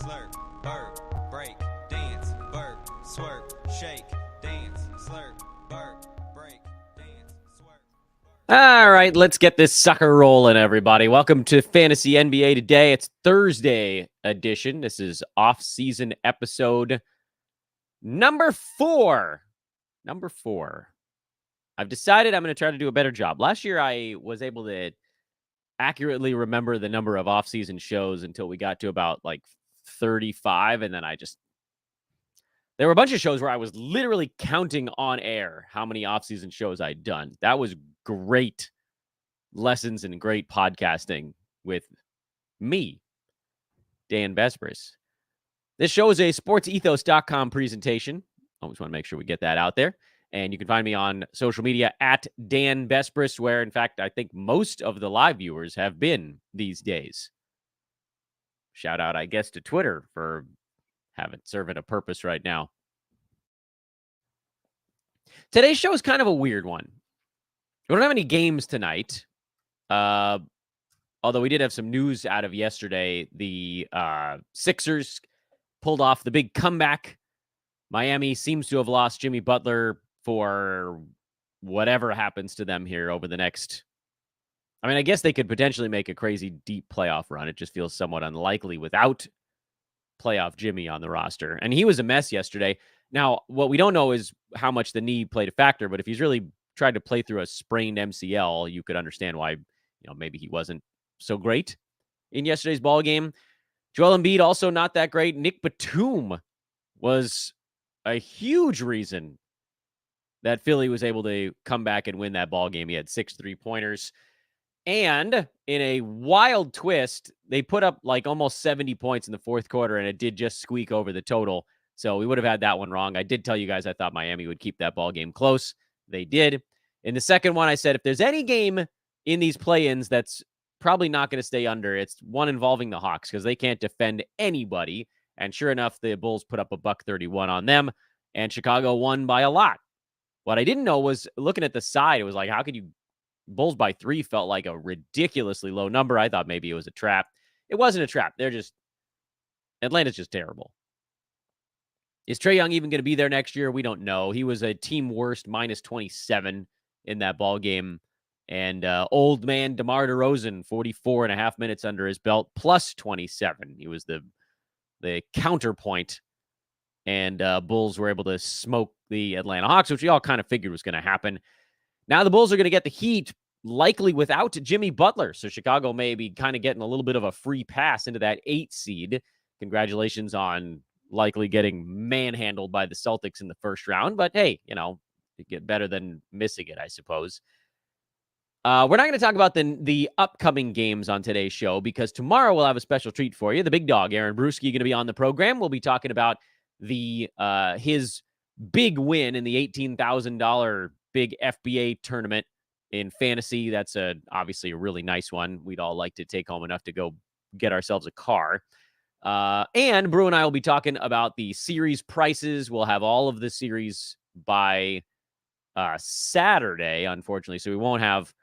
slurp, burp, break, dance, burp, swerp, shake, dance, slurp, burp, break, dance, swerp. All right, let's get this sucker rolling, everybody. Welcome to Fantasy NBA Today. It's Thursday edition. This is off-season episode number 4. Number 4. I've decided I'm going to try to do a better job. Last year, I was able to accurately remember the number of off-season shows until we got to about like 35, and then there were a bunch of shows where I was literally counting on air how many off-season shows I'd done. That was great lessons in great podcasting with me, Dan Vespris. This show is a sportsethos.com presentation. Always want to make sure we get that out there. And you can find me on social media at Dan Vespris, where, in fact, I think most of the live viewers have been these days. Shout out, I guess, to Twitter for serving a purpose right now. Today's show is kind of a weird one. We don't have any games tonight. Although we did have some news out of yesterday. The Sixers pulled off the big comeback. Miami seems to have lost Jimmy Butler for whatever happens to them here over the next... I mean, I guess they could potentially make a crazy deep playoff run. It just feels somewhat unlikely without playoff Jimmy on the roster. And he was a mess yesterday. Now, what we don't know is how much the knee played a factor, but if he's really tried to play through a sprained MCL, you could understand why, maybe he wasn't so great in yesterday's ball game. Joel Embiid also not that great. Nick Batum was a huge reason that Philly was able to come back and win that ball game. He had 6 3-pointers. And in a wild twist, they put up like almost 70 points in the fourth quarter, and it did just squeak over the total. So we would have had that one wrong. I did tell you guys I thought Miami would keep that ball game close. They did. In the second one, I said if there's any game in these play-ins that's probably not going to stay under, it's one involving the Hawks because they can't defend anybody. And sure enough, the Bulls put up a $131 on them, and Chicago won by a lot. What I didn't know was, looking at the side, it was like, how could you... Bulls by 3 felt like a ridiculously low number. I thought maybe it was a trap. It wasn't a trap. Atlanta's just terrible. Is Trae Young even going to be there next year? We don't know. He was a team worst -27 in that ball game. And old man DeMar DeRozan, 44.5 minutes under his belt, plus 27. He was the counterpoint. And Bulls were able to smoke the Atlanta Hawks, which we all kind of figured was going to happen. Now the Bulls are going to get the Heat, likely without Jimmy Butler. So Chicago may be kind of getting a little bit of a free pass into that 8 seed. Congratulations on likely getting manhandled by the Celtics in the first round. But hey, you get better than missing it, I suppose. We're not going to talk about the upcoming games on today's show because tomorrow we'll have a special treat for you. The big dog, Aaron Brewski, going to be on the program. We'll be talking about his big win in the $18,000 big FBA tournament in fantasy. That's obviously a really nice one. We'd all like to take home enough to go get ourselves a car. And Brew and I will be talking about the series prices. We'll have all of the series by Saturday, unfortunately. So we won't have,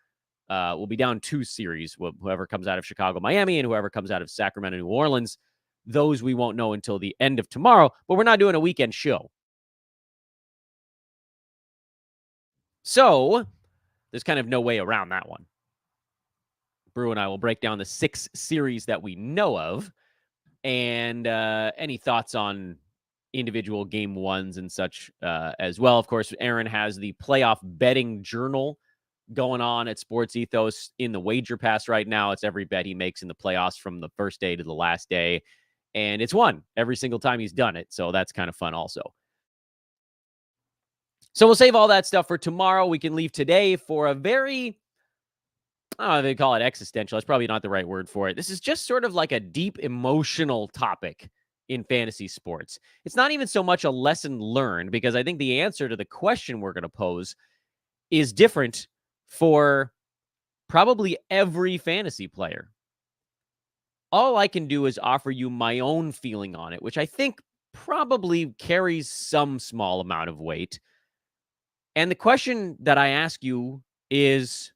we'll be down 2 series. Whoever comes out of Chicago, Miami, and whoever comes out of Sacramento, New Orleans. Those we won't know until the end of tomorrow, but we're not doing a weekend show. So there's kind of no way around that one. Brew and I will break down the 6 series that we know of and any thoughts on individual game ones and such as well. Of course, Aaron has the playoff betting journal going on at Sports Ethos in the Wager Pass right now. It's every bet he makes in the playoffs from the first day to the last day. And it's won every single time he's done it. So that's kind of fun also. So we'll save all that stuff for tomorrow. We can leave today for a very, I don't know if they call it existential. That's probably not the right word for it. This is just sort of like a deep emotional topic in fantasy sports. It's not even so much a lesson learned because I think the answer to the question we're going to pose is different for probably every fantasy player. All I can do is offer you my own feeling on it, which I think probably carries some small amount of weight. And the question that I ask you is,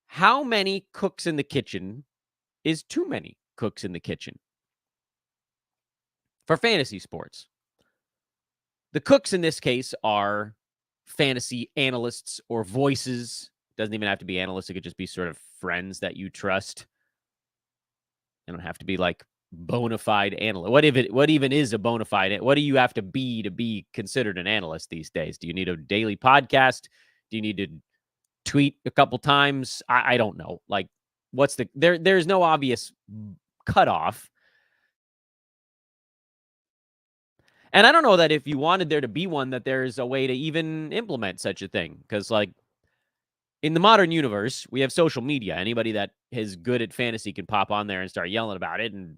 how many cooks in the kitchen is too many cooks in the kitchen? for fantasy sports. The cooks in this case are fantasy analysts or voices. Doesn't even have to be analysts. It could just be sort of friends that you trust. They don't have to be like bona fide analyst. What even is a bona fide? What do you have to be considered an analyst these days? Do you need a daily podcast? Do you need to tweet a couple times? I don't know. Like, what's there's no obvious cutoff. And I don't know that if you wanted there to be one, that there's a way to even implement such a thing. Because, like, in the modern universe, we have social media. Anybody that is good at fantasy can pop on there and start yelling about it. And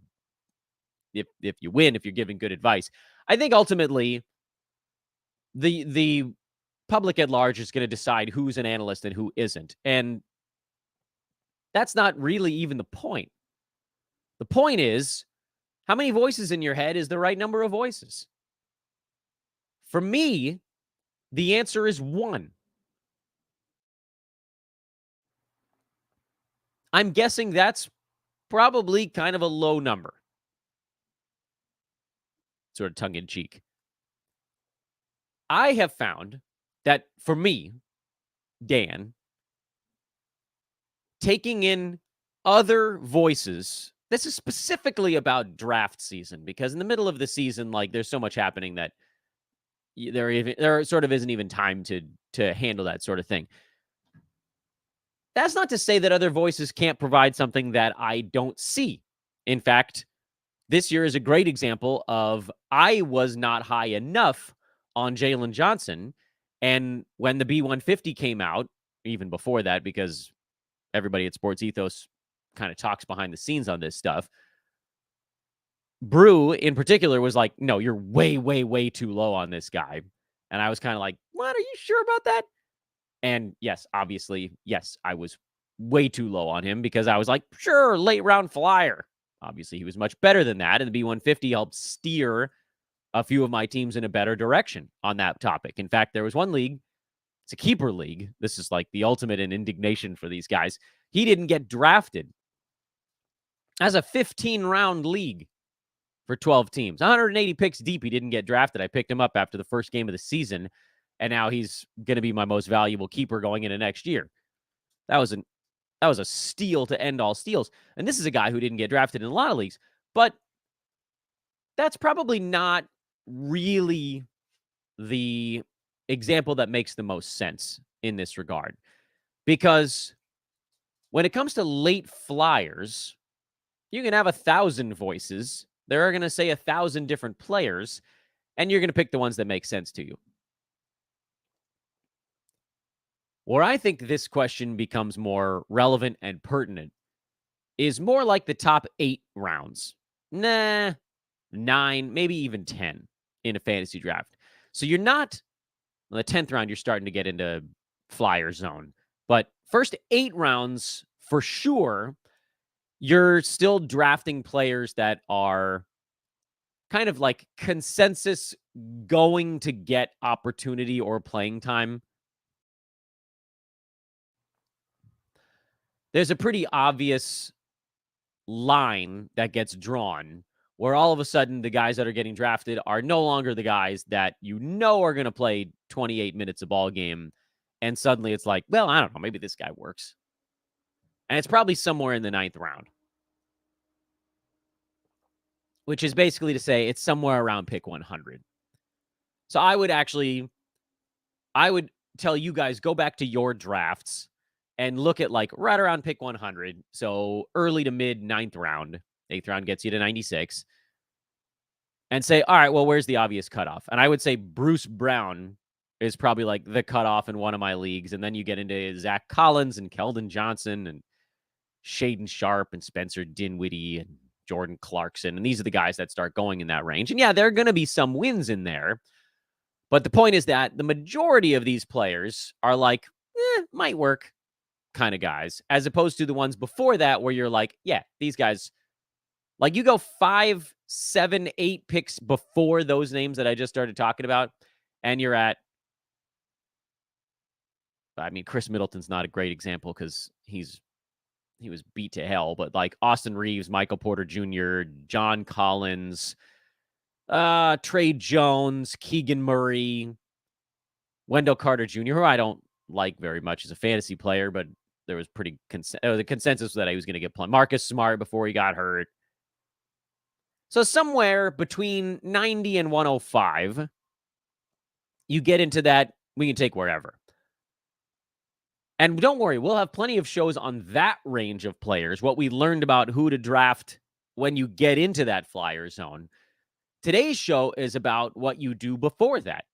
if you win, if you're giving good advice, I think ultimately the public at large is going to decide who's an analyst and who isn't. And that's not really even the point. The point is, how many voices in your head is the right number of voices? For me, the answer is 1. I'm guessing that's probably kind of a low number. Sort of tongue-in-cheek. I have found that for me, Dan, taking in other voices, this is specifically about draft season, because in the middle of the season, like, there's so much happening that there sort of isn't even time to handle that sort of thing. That's not to say that other voices can't provide something that I don't see. In fact, this year is a great example of I was not high enough on Jaylen Johnson. And when the B150 came out, even before that, because everybody at Sports Ethos kind of talks behind the scenes on this stuff, Brew in particular was like, no, you're way, way, way too low on this guy. And I was kind of like, what? Are you sure about that? And yes, obviously, yes, I was way too low on him because I was like, sure, late round flyer. Obviously, he was much better than that. And the B150 helped steer a few of my teams in a better direction on that topic. In fact, there was one league, it's a keeper league. This is like the ultimate in indignation for these guys. He didn't get drafted as a 15-round league for 12 teams. 180 picks deep, he didn't get drafted. I picked him up after the first game of the season, and now he's going to be my most valuable keeper going into next year. That was a steal to end all steals. And this is a guy who didn't get drafted in a lot of leagues, but that's probably not really the example that makes the most sense in this regard. Because when it comes to late flyers, you can have 1,000 voices. There are going to say 1,000 different players, and you're going to pick the ones that make sense to you. Where I think this question becomes more relevant and pertinent is more like the top 8 rounds. 9, maybe even 10 in a fantasy draft. So you're not, on the 10th round, you're starting to get into flyer zone. But first 8 rounds, for sure, you're still drafting players that are kind of like consensus going to get opportunity or playing time. There's a pretty obvious line that gets drawn where all of a sudden the guys that are getting drafted are no longer the guys that you know are going to play 28 minutes a ball game. And suddenly it's like, well, I don't know, maybe this guy works. And it's probably somewhere in the 9th round, which is basically to say it's somewhere around pick 100. So I would tell you guys, go back to your drafts and look at like right around pick 100. So early to mid 9th round. 8th round gets you to 96. And say, all right, well, where's the obvious cutoff? And I would say Bruce Brown is probably like the cutoff in one of my leagues. And then you get into Zach Collins and Keldon Johnson and Shaden Sharp and Spencer Dinwiddie and Jordan Clarkson. And these are the guys that start going in that range. And yeah, there are going to be some wins in there. But the point is that the majority of these players are like, might work kind of guys, as opposed to the ones before that where you're like, yeah, these guys, like you go 5, 7, 8 picks before those names that I just started talking about, and you're at, I mean, Chris Middleton's not a great example because he was beat to hell, but like Austin Reeves, Michael Porter Jr., John Collins, Trey Jones, Keegan Murray, Wendell Carter Jr., who I don't like very much as a fantasy player, but there was the consensus that he was going to get played. Marcus Smart before he got hurt. So somewhere between 90 and 105, you get into that, we can take wherever. And don't worry, we'll have plenty of shows on that range of players, what we learned about who to draft when you get into that flyer zone. Today's show is about what you do before that.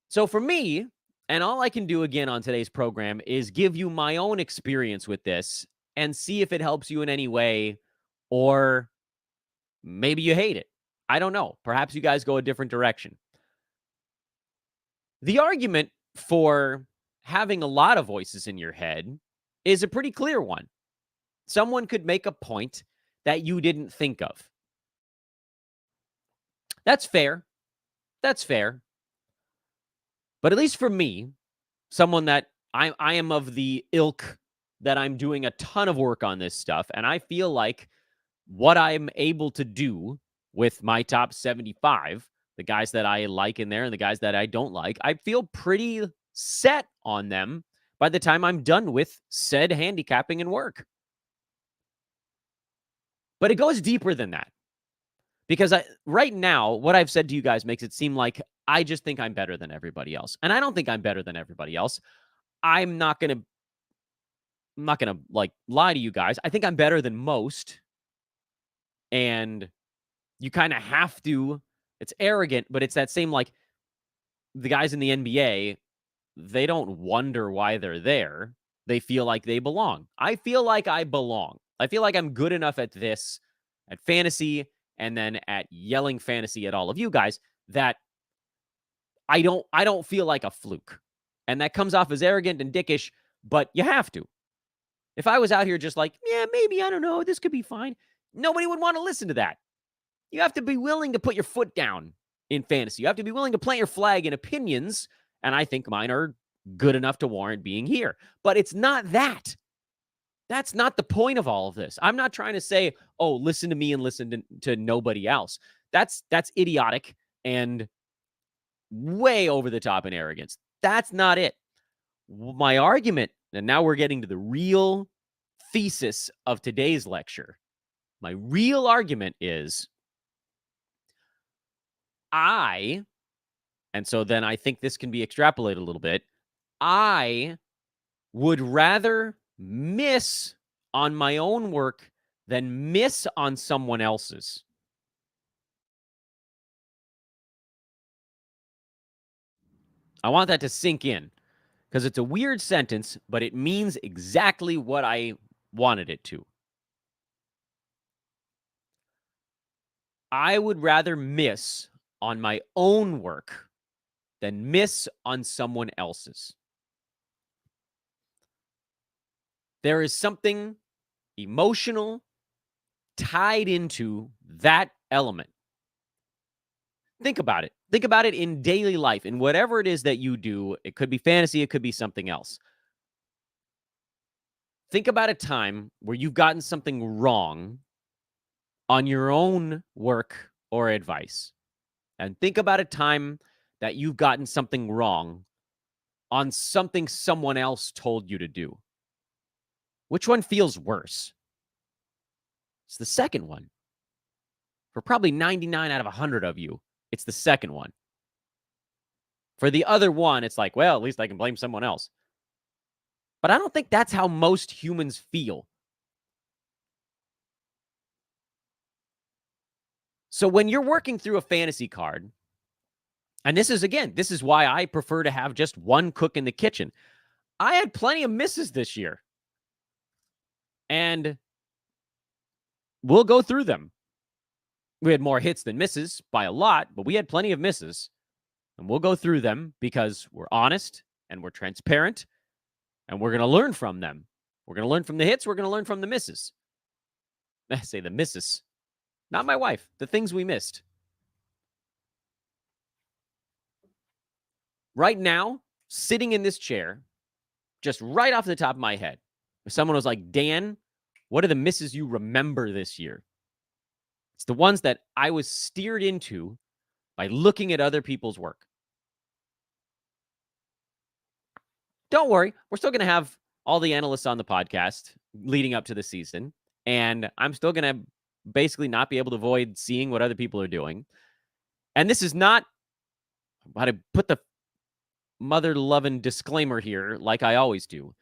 So for me, and all I can do again on today's program is give you my own experience with this and see if it helps you in any way, or maybe you hate it. I don't know. Perhaps you guys go a different direction. The argument for having a lot of voices in your head is a pretty clear one. Someone could make a point that you didn't think of. That's fair. That's fair. But at least for me, someone that I am of the ilk that I'm doing a ton of work on this stuff, and I feel like what I'm able to do with my top 75, the guys that I like in there and the guys that I don't like, I feel pretty set on them by the time I'm done with said handicapping and work. But it goes deeper than that. Because right now, what I've said to you guys makes it seem like I just think I'm better than everybody else. And I don't think I'm better than everybody else. I'm not going to like lie to you guys. I think I'm better than most. And you kind of have to, it's arrogant, but it's that same, like, the guys in the NBA, they don't wonder why they're there. They feel like they belong. I feel like I belong. I feel like I'm good enough at this, at fantasy, and then at yelling fantasy at all of you guys, that I don't feel like a fluke. And that comes off as arrogant and dickish, but you have to. If I was out here just like, yeah, maybe, I don't know, this could be fine, nobody would want to listen to that. You have to be willing to put your foot down in fantasy. You have to be willing to plant your flag in opinions, and I think mine are good enough to warrant being here. But it's not that. That's not the point of all of this. I'm not trying to say, oh, listen to me and listen to nobody else. That's idiotic and way over the top in arrogance. That's not it. My argument, and now we're getting to the real thesis of today's lecture. My real argument is and so then I think this can be extrapolated a little bit, I would rather miss on my own work than miss on someone else's. I want that to sink in because it's a weird sentence, but it means exactly what I wanted it to. I would rather miss on my own work than miss on someone else's. There is something emotional tied into that element. Think about it. Think about it in daily life, in whatever it is that you do. It could be fantasy, it could be something else. Think about a time where you've gotten something wrong on your own work or advice. And think about a time that you've gotten something wrong on something someone else told you to do. Which one feels worse? It's the second one. For probably 99 out of 100 of you, it's the second one. For the other one, it's like, well, at least I can blame someone else. But I don't think that's how most humans feel. So when you're working through a fantasy card, and this is why I prefer to have just one cook in the kitchen. I had plenty of misses this year. And we'll go through them. We had more hits than misses by a lot, but we had plenty of misses. And we'll go through them because we're honest and we're transparent and we're going to learn from them. We're going to learn from the hits. We're going to learn from the misses. I say the misses. Not my wife. The things we missed. Right now, sitting in this chair, just right off the top of my head, if someone was like, Dan, what are the misses you remember this year? It's the ones that I was steered into by looking at other people's work. Don't worry, we're still going to have all the analysts on the podcast leading up to the season, and I'm still going to basically not be able to avoid seeing what other people are doing. And this is not how to put the mother-loving disclaimer here like I always do.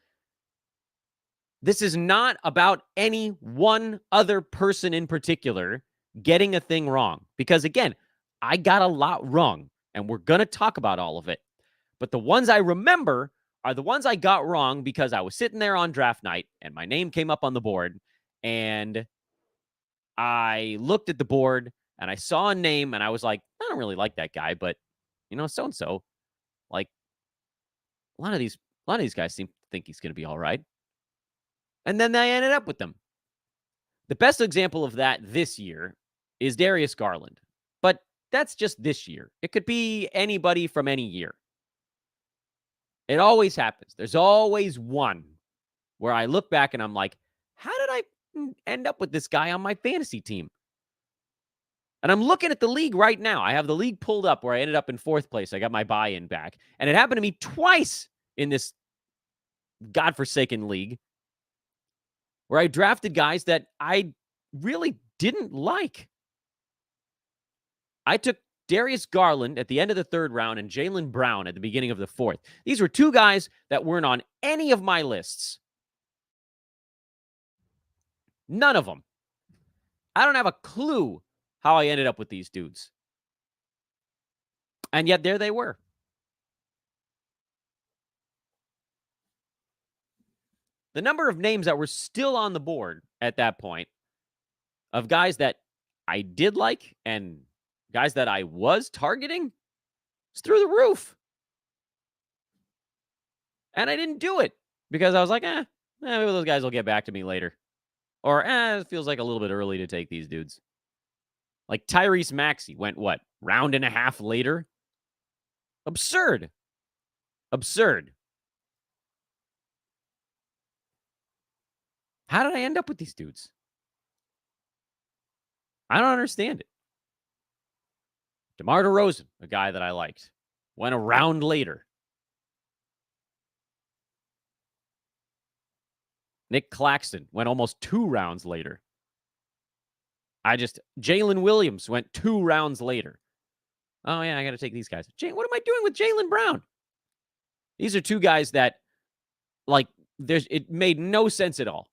This is not about any one other person in particular getting a thing wrong. Because again, I got a lot wrong, and we're going to talk about all of it. But the ones I remember are the ones I got wrong because I was sitting there on draft night and my name came up on the board, and I looked at the board and I saw a name and I was like, I don't really like that guy, but so-and-so, like a lot of these guys seem to think he's going to be all right. And then I ended up with them. The best example of that this year is Darius Garland. But that's just this year. It could be anybody from any year. It always happens. There's always one where I look back and I'm like, how did I end up with this guy on my fantasy team? And I'm looking at the league right now. I have the league pulled up where I ended up in 4th place. I got my buy-in back. And it happened to me twice in this godforsaken league where I drafted guys that I really didn't like. I took Darius Garland at the end of the 3rd round and Jaylen Brown at the beginning of the 4th. These were 2 guys that weren't on any of my lists. None of them. I don't have a clue how I ended up with these dudes. And yet there they were. The number of names that were still on the board at that point of guys that I did like and guys that I was targeting is through the roof. And I didn't do it because I was like, maybe those guys will get back to me later. Or, it feels like a little bit early to take these dudes. Like Tyrese Maxey went, round and a half later? Absurd. How did I end up with these dudes? I don't understand it. DeMar DeRozan, a guy that I liked, went a round later. Nick Claxton went almost 2 rounds later. Jalen Williams went 2 rounds later. Oh, yeah, I got to take these guys. What am I doing with Jaylen Brown? These are 2 guys that, it made no sense at all.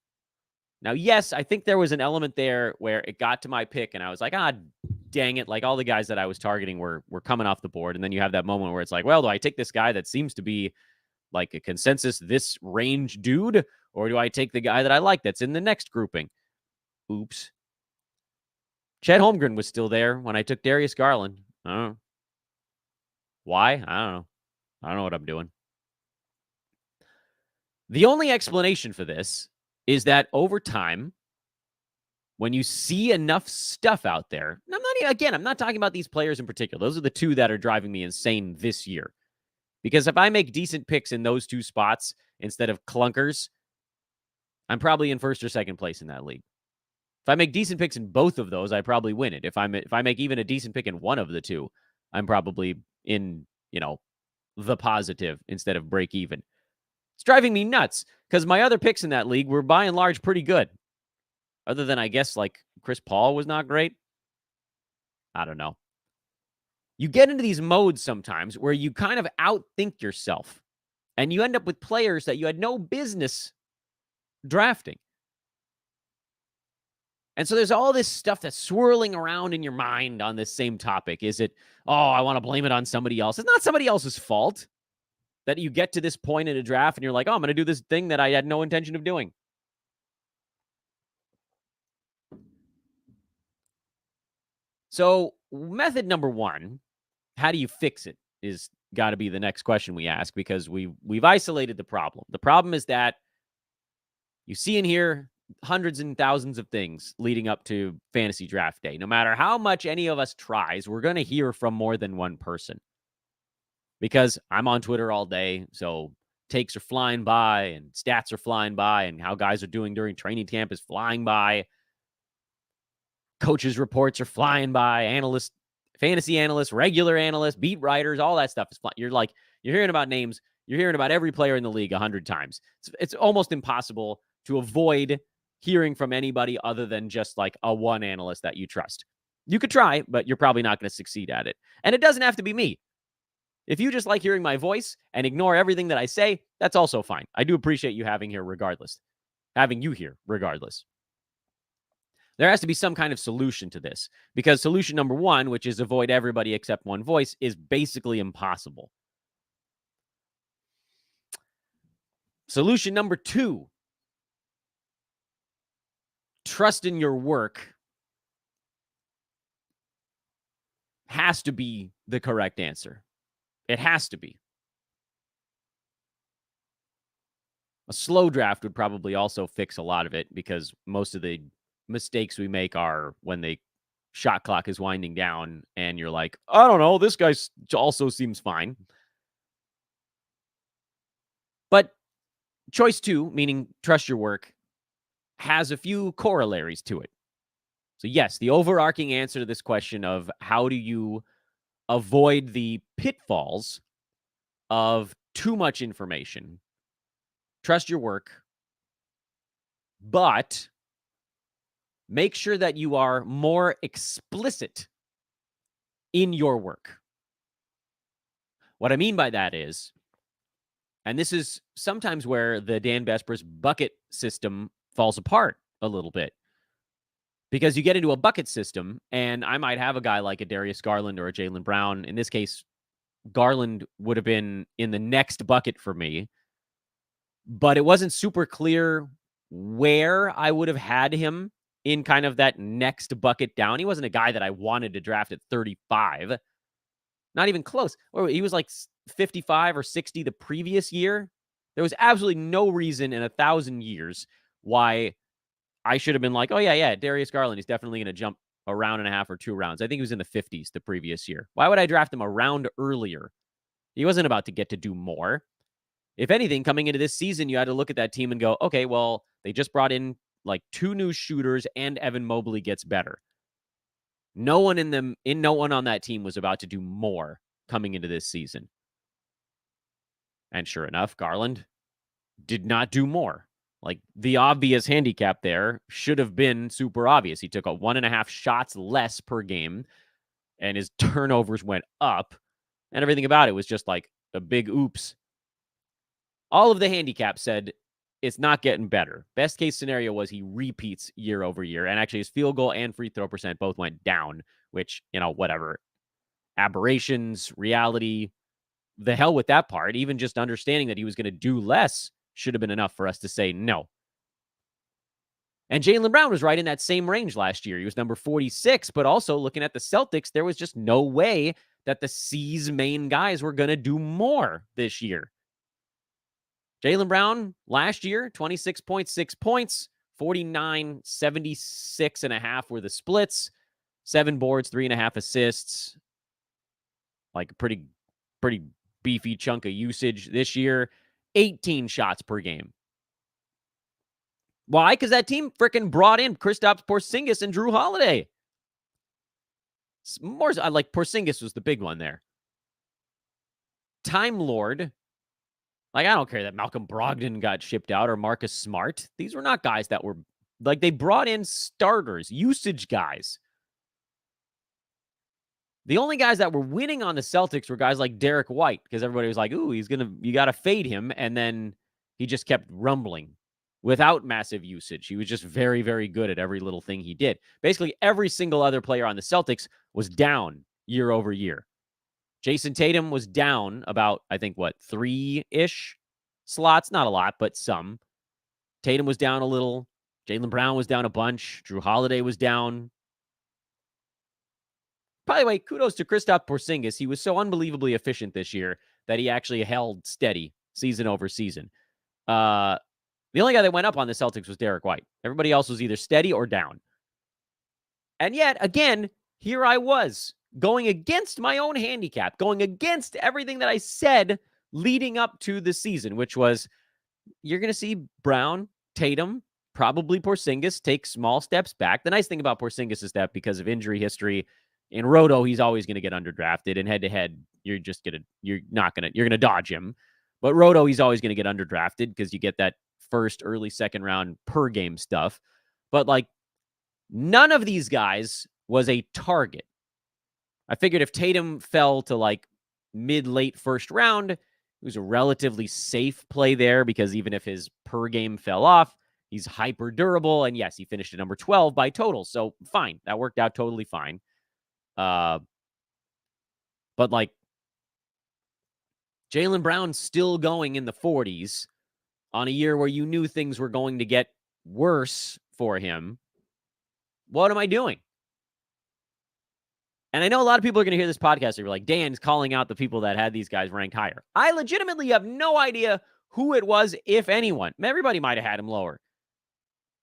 Now, yes, I think there was an element there where it got to my pick and I was like, dang it. Like all the guys that I was targeting were coming off the board. And then you have that moment where it's like, well, do I take this guy that seems to be like a consensus this range dude? Or do I take the guy that I like that's in the next grouping? Oops. Chet Holmgren was still there when I took Darius Garland. I don't know. Why? I don't know. I don't know what I'm doing. The only explanation for this is that over time, when you see enough stuff out there, and I'm not talking about these players in particular. Those are the 2 that are driving me insane this year. Because if I make decent picks in those 2 spots instead of clunkers, I'm probably in 1st or 2nd place in that league. If I make decent picks in both of those, I probably win it. If I make even a decent pick in one of the 2, I'm probably in, the positive instead of break even. It's driving me nuts because my other picks in that league were by and large pretty good. Other than, I guess, like Chris Paul was not great. I don't know. You get into these modes sometimes where you kind of outthink yourself and you end up with players that you had no business drafting. And so there's all this stuff that's swirling around in your mind on this same topic. Is it, I want to blame it on somebody else? It's not somebody else's fault that you get to this point in a draft and you're like, I'm going to do this thing that I had no intention of doing. So method number 1, how do you fix it, is got to be the next question we ask because we've isolated the problem. The problem is that you see and hear hundreds and thousands of things leading up to fantasy draft day. No matter how much any of us tries, we're going to hear from more than one person. Because I'm on Twitter all day, so takes are flying by and stats are flying by and how guys are doing during training camp is flying by. Coaches' reports are flying by. Analysts, fantasy analysts, regular analysts, beat writers, all that stuff is flying. You're hearing about names. You're hearing about every player in the league 100 times. It's almost impossible to avoid hearing from anybody other than just like a one analyst that you trust. You could try, but you're probably not going to succeed at it. And it doesn't have to be me. If you just like hearing my voice and ignore everything that I say, that's also fine. I do appreciate you having you here regardless. There has to be some kind of solution to this, because solution number one, which is avoid everybody except one voice, is basically impossible. Solution number two, trust in your work, has to be the correct answer. It has to be. A slow draft would probably also fix a lot of it, because most of the mistakes we make are when the shot clock is winding down and you're like, I don't know, this guy also seems fine. But choice two, meaning trust your work, has a few corollaries to it. So yes, the overarching answer to this question of how do you avoid the pitfalls of too much information, trust your work, but make sure that you are more explicit in your work. What I mean by that is, and this is sometimes where the Dan Besbris bucket system falls apart a little bit, because you get into a bucket system, and I might have a guy like a Darius Garland or a Jaylen Brown. In this case, Garland would have been in the next bucket for me, but it wasn't super clear where I would have had him in kind of that next bucket down. He wasn't a guy that I wanted to draft at 35. Not even close. He was like 55 or 60 the previous year. There was absolutely no reason in 1,000 years why I should have been like, oh, yeah, Darius Garland, he's definitely going to jump a round and a half or 2 rounds. I think he was in the 50s the previous year. Why would I draft him a round earlier? He wasn't about to get to do more. If anything, coming into this season, you had to look at that team and go, okay, well, they just brought in like 2 new shooters and Evan Mobley gets better. No one on that team was about to do more coming into this season. And sure enough, Garland did not do more. Like, the obvious handicap there should have been super obvious. He took 1.5 shots less per game, and his turnovers went up, and everything about it was just like a big oops. All of the handicap said it's not getting better. Best case scenario was he repeats year over year, and actually his field goal and free throw percent both went down, which, whatever. Aberrations, reality, the hell with that part. Even just understanding that he was going to do less should have been enough for us to say no. And Jaylen Brown was right in that same range last year. He was number 46, but also looking at the Celtics, there was just no way that the C's main guys were going to do more this year. Jaylen Brown last year, 26.6 points, 49, 76.5 were the splits, 7 boards, 3.5 assists, like a pretty beefy chunk of usage this year. 18 shots per game. Why? Because that team freaking brought in Kristaps Porzingis and Drew Holiday. More, like Porzingis was the big one there. Time Lord. Like, I don't care that Malcolm Brogdon got shipped out or Marcus Smart. These were not guys that were, like, they brought in starters, usage guys. The only guys that were winning on the Celtics were guys like Derek White, because everybody was like, ooh, you got to fade him. And then he just kept rumbling without massive usage. He was just very, very good at every little thing he did. Basically, every single other player on the Celtics was down year over year. Jason Tatum was down about, I think, 3-ish slots? Not a lot, but some. Tatum was down a little. Jaylen Brown was down a bunch. Drew Holiday was down. By the way, kudos to Kristaps Porzingis. He was so unbelievably efficient this year that he actually held steady season over season. The only guy that went up on the Celtics was Derek White. Everybody else was either steady or down. And yet, again, here I was, going against my own handicap, going against everything that I said leading up to the season, which was, you're going to see Brown, Tatum, probably Porzingis takes small steps back. The nice thing about Porzingis is that because of injury history, in roto, he's always going to get underdrafted. And head-to-head, you're going to dodge him. But roto, he's always going to get underdrafted because you get that first, early, second round per game stuff. But like, none of these guys was a target. I figured if Tatum fell to like mid-late first round, it was a relatively safe play there because even if his per game fell off, he's hyper durable. And yes, he finished at number 12 by total. So fine. That worked out totally fine. But like, Jaylen Brown still going in the 40s on a year where you knew things were going to get worse for him. What am I doing? And I know a lot of people are going to hear this podcast and be like, Dan's calling out the people that had these guys ranked higher. I legitimately have no idea who it was, if anyone. Everybody might have had him lower.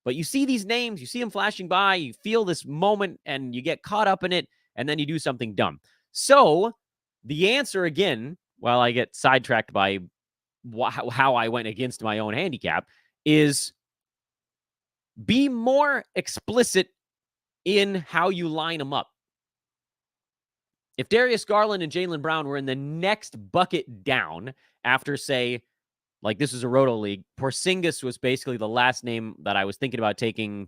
But you see these names, you see them flashing by, you feel this moment, and you get caught up in it, and then you do something dumb. So the answer, again, while I get sidetracked by how I went against my own handicap, is be more explicit in how you line them up. If Darius Garland and Jaylen Brown were in the next bucket down after, say, like this is a roto league, Porzingis was basically the last name that I was thinking about taking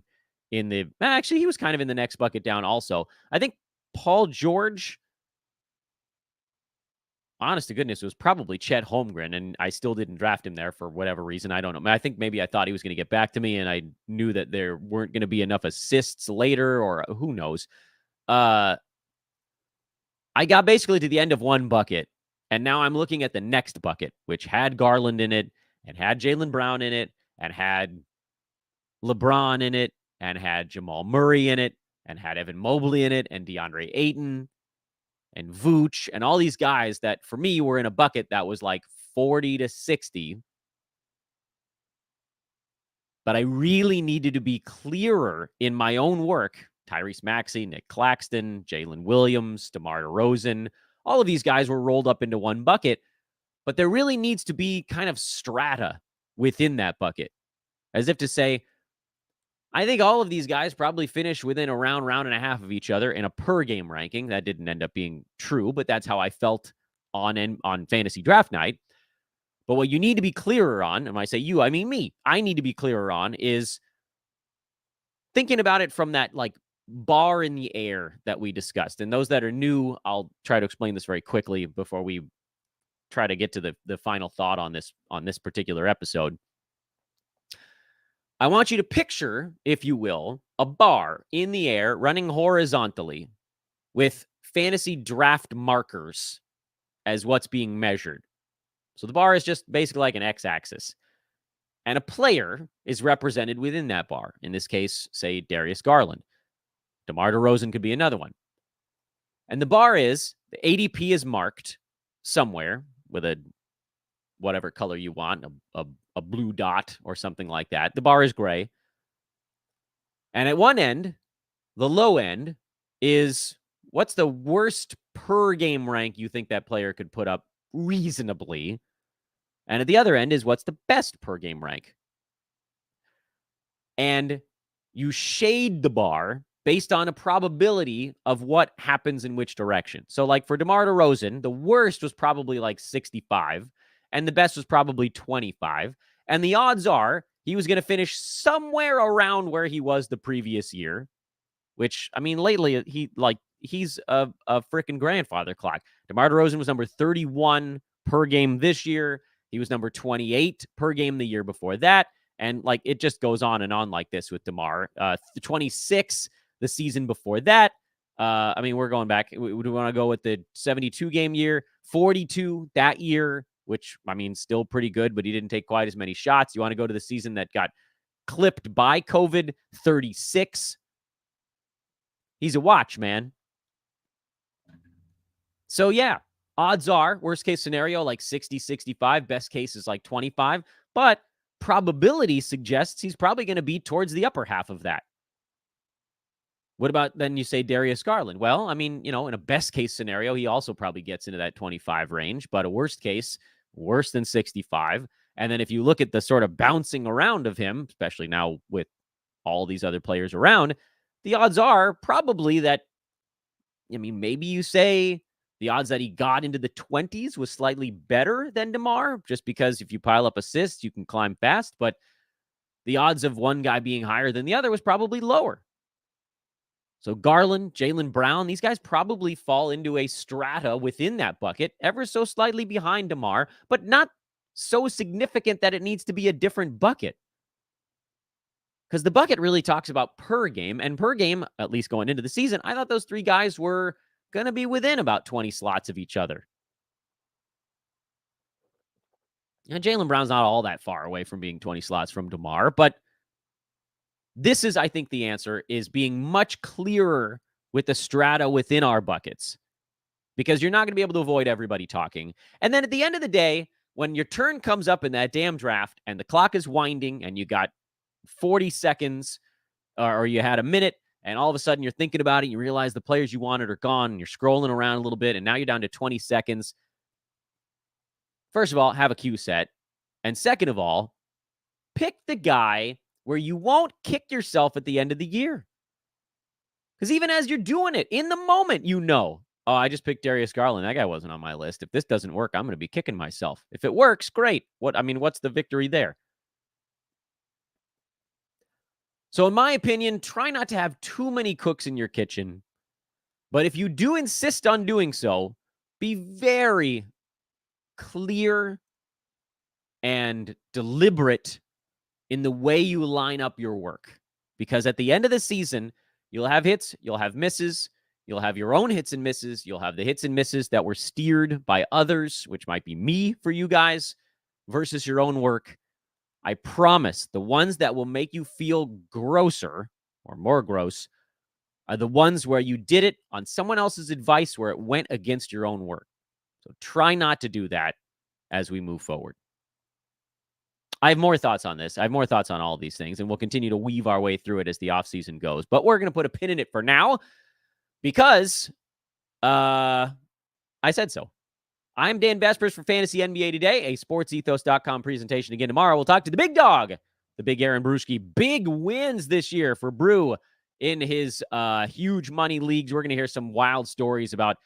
in the... Actually, he was kind of in the next bucket down also. I think Paul George, honest to goodness, it was probably Chet Holmgren, and I still didn't draft him there for whatever reason. I don't know. I think maybe I thought he was going to get back to me, and I knew that there weren't going to be enough assists later, or who knows. I got basically to the end of one bucket, and now I'm looking at the next bucket, which had Garland in it, and had Jaylen Brown in it, and had LeBron in it, and had Jamal Murray in it, and had Evan Mobley in it, and DeAndre Ayton, and Vooch, and all these guys that, for me, were in a bucket that was like 40 to 60. But I really needed to be clearer in my own work. Tyrese Maxey, Nick Claxton, Jalen Williams, DeMar DeRozan, all of these guys were rolled up into one bucket, but there really needs to be kind of strata within that bucket. As if to say, I think all of these guys probably finish within a round and a half of each other in a per game ranking. That didn't end up being true, but that's how I felt on fantasy draft night. But what you need to be clearer on, and when I say you, I mean me, I need to be clearer on is thinking about it from that like bar in the air that we discussed. And those that are new, I'll try to explain this very quickly before we try to get to the final thought on this particular episode. I want you to picture, if you will, a bar in the air running horizontally with fantasy draft markers as what's being measured. So the bar is just basically like an x-axis. And a player is represented within that bar. In this case, say Darius Garland. DeMar DeRozan could be another one. And the bar is, the ADP is marked somewhere with a whatever color you want, a blue dot or something like that. The bar is gray. And at one end, the low end, is what's the worst per game rank you think that player could put up reasonably. And at the other end is what's the best per game rank. And you shade the bar based on a probability of what happens in which direction. So like for DeMar DeRozan, the worst was probably like 65, and the best was probably 25. And the odds are he was going to finish somewhere around where he was the previous year, which, I mean, lately he's a freaking grandfather clock. DeMar DeRozan was number 31 per game this year. He was number 28 per game the year before that. And like, it just goes on and on like this with DeMar. 26 the season before that. I mean, we're going back. We want to go with the 72 game year, 42 that year, which, I mean, still pretty good, but he didn't take quite as many shots. You want to go to the season that got clipped by COVID, 36. He's a watch, man. So yeah, odds are, worst case scenario, like 60, 65. Best case is like 25. But probability suggests he's probably going to be towards the upper half of that. What about then you say Darius Garland? Well, I mean, you know, in a best case scenario, he also probably gets into that 25 range, but a worst case, worse than 65. And then if you look at the sort of bouncing around of him, especially now with all these other players around, the odds are probably that, I mean, maybe you say the odds that he got into the 20s was slightly better than DeMar, just because if you pile up assists, you can climb fast. But the odds of one guy being higher than the other was probably lower. So Garland, Jaylen Brown, these guys probably fall into a strata within that bucket, ever so slightly behind DeMar, but not so significant that it needs to be a different bucket. Because the bucket really talks about per game, and per game, at least going into the season, I thought those three guys were going to be within about 20 slots of each other. And Jaylen Brown's not all that far away from being 20 slots from DeMar, but this is, I think, the answer is being much clearer with the strata within our buckets, because you're not going to be able to avoid everybody talking. And then at the end of the day, when your turn comes up in that damn draft and the clock is winding and you got 40 seconds or you had a minute, and all of a sudden you're thinking about it, you realize the players you wanted are gone, and you're scrolling around a little bit, and now you're down to 20 seconds. First of all, have a cue set. And second of all, pick the guy where you won't kick yourself at the end of the year. Because even as you're doing it, in the moment, you know, oh, I just picked Darius Garland. That guy wasn't on my list. If this doesn't work, I'm going to be kicking myself. If it works, great. What's the victory there? So in my opinion, try not to have too many cooks in your kitchen. But if you do insist on doing so, be very clear and deliberate in the way you line up your work. Because at the end of the season, you'll have hits, you'll have misses, you'll have your own hits and misses, you'll have the hits and misses that were steered by others, which might be me for you guys, versus your own work. I promise the ones that will make you feel grosser or more gross are the ones where you did it on someone else's advice, where it went against your own work. So try not to do that as we move forward. I have more thoughts on this. I have more thoughts on all of these things, and we'll continue to weave our way through it as the offseason goes. But we're going to put a pin in it for now because I said so. I'm Dan Vespers for Fantasy NBA Today, a sportsethos.com presentation again tomorrow. We'll talk to the big dog, the big Aaron Brewski. Big wins this year for Brew in his huge money leagues. We're going to hear some wild stories about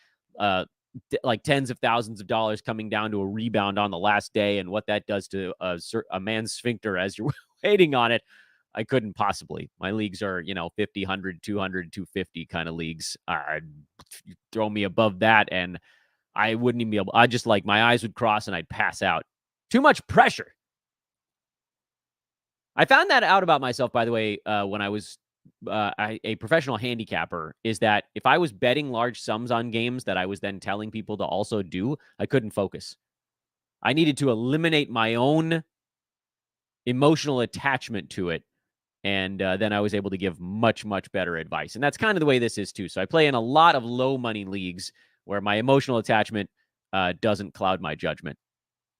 like tens of thousands of dollars coming down to a rebound on the last day and what that does to a man's sphincter as you're waiting on it. I couldn't possibly. My leagues are, 50, 100, 200, 250 kind of leagues. Throw me above that and I wouldn't even be able, my eyes would cross and I'd pass out. Too much pressure. I found that out about myself, by the way, when I was a professional handicapper, is that if I was betting large sums on games that I was then telling people to also do, I couldn't focus. I needed to eliminate my own emotional attachment to it. And then I was able to give much, much better advice. And that's kind of the way this is too. So I play in a lot of low money leagues where my emotional attachment doesn't cloud my judgment.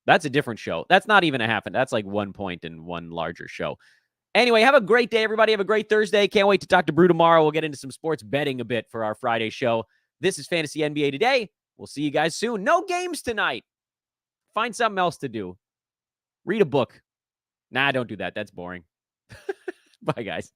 That's a different show. That's not even a half. That's like 1 point in one larger show. Anyway, have a great day, everybody. Have a great Thursday. Can't wait to talk to Brew tomorrow. We'll get into some sports betting a bit for our Friday show. This is Fantasy NBA Today. We'll see you guys soon. No games tonight. Find something else to do. Read a book. Nah, don't do that. That's boring. Bye, guys.